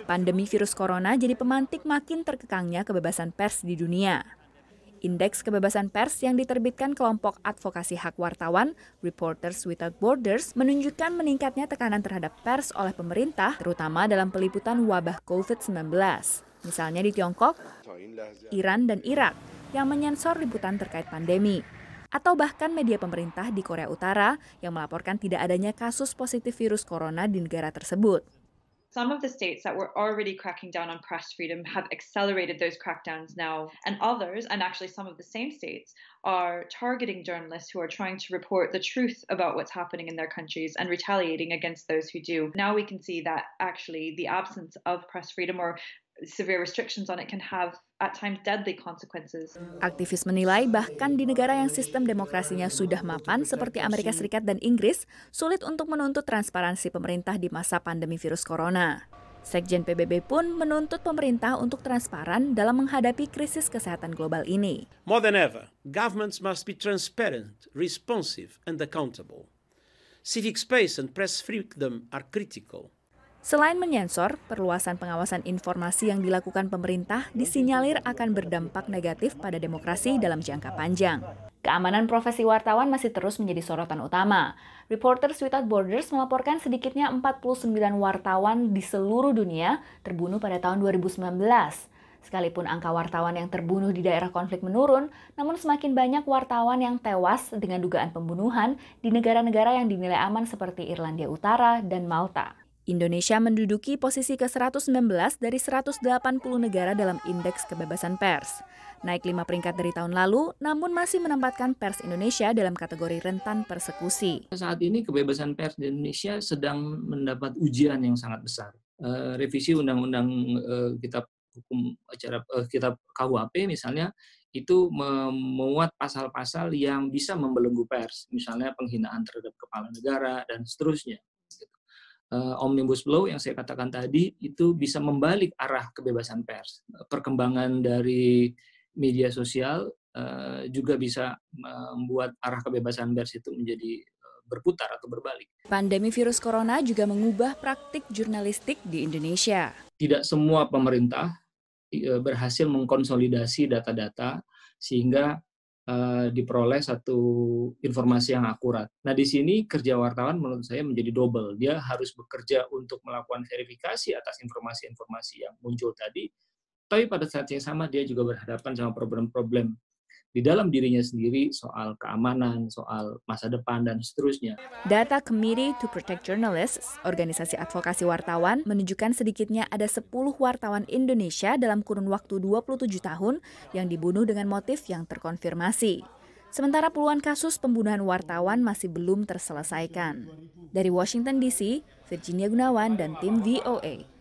Pandemi virus corona jadi pemantik makin terkekangnya kebebasan pers di dunia. Indeks kebebasan pers yang diterbitkan kelompok advokasi hak wartawan, Reporters Without Borders, menunjukkan meningkatnya tekanan terhadap pers oleh pemerintah, terutama dalam peliputan wabah COVID-19. Misalnya di Tiongkok, Iran, dan Irak, yang menyensor liputan terkait pandemi. Atau bahkan media pemerintah di Korea Utara yang melaporkan tidak adanya kasus positif virus corona di negara tersebut. Some of the states that were already cracking down on press freedom have accelerated those crackdowns now, and others, and actually some of the same states, are targeting journalists who are trying to report the truth about what's happening in their countries and retaliating against those who do. Now we can see that actually the absence of press freedom or severe restrictions on it can have at times deadly consequences. Aktivis menilai bahkan di negara yang sistem demokrasinya sudah mapan seperti Amerika Serikat dan Inggris, sulit untuk menuntut transparansi pemerintah di masa pandemi virus corona. Sekjen PBB pun menuntut pemerintah untuk transparan dalam menghadapi krisis kesehatan global ini. More than ever, governments must be transparent, responsive, and accountable. Civic space and press freedom are critical. Selain menyensor, perluasan pengawasan informasi yang dilakukan pemerintah disinyalir akan berdampak negatif pada demokrasi dalam jangka panjang. Keamanan profesi wartawan masih terus menjadi sorotan utama. Reporters Without Borders melaporkan sedikitnya 49 wartawan di seluruh dunia terbunuh pada tahun 2019. Sekalipun angka wartawan yang terbunuh di daerah konflik menurun, namun semakin banyak wartawan yang tewas dengan dugaan pembunuhan di negara-negara yang dinilai aman seperti Irlandia Utara dan Malta. Indonesia menduduki posisi ke-119 dari 180 negara dalam Indeks Kebebasan Pers. Naik 5 peringkat dari tahun lalu, namun masih menempatkan pers Indonesia dalam kategori rentan persekusi. Saat ini kebebasan pers di Indonesia sedang mendapat ujian yang sangat besar. Revisi Undang-Undang Kitab Hukum Acara Kitab KUHP misalnya, itu memuat pasal-pasal yang bisa membelenggu pers, misalnya penghinaan terhadap kepala negara dan seterusnya. Omnibus Law yang saya katakan tadi itu bisa membalik arah kebebasan pers. Perkembangan dari media sosial juga bisa membuat arah kebebasan pers itu menjadi berputar atau berbalik. Pandemi virus corona juga mengubah praktik jurnalistik di Indonesia. Tidak semua pemerintah berhasil mengkonsolidasi data-data sehingga diperoleh satu informasi yang akurat. Nah, di sini kerja wartawan menurut saya menjadi double. Dia harus bekerja untuk melakukan verifikasi atas informasi-informasi yang muncul tadi, tapi pada saat yang sama dia juga berhadapan sama problem-problem di dalam dirinya sendiri soal keamanan, soal masa depan, dan seterusnya. Data Committee to Protect Journalists, organisasi advokasi wartawan, menunjukkan sedikitnya ada 10 wartawan Indonesia dalam kurun waktu 27 tahun yang dibunuh dengan motif yang terkonfirmasi. Sementara puluhan kasus pembunuhan wartawan masih belum terselesaikan. Dari Washington DC, Virginia Gunawan dan tim VOA.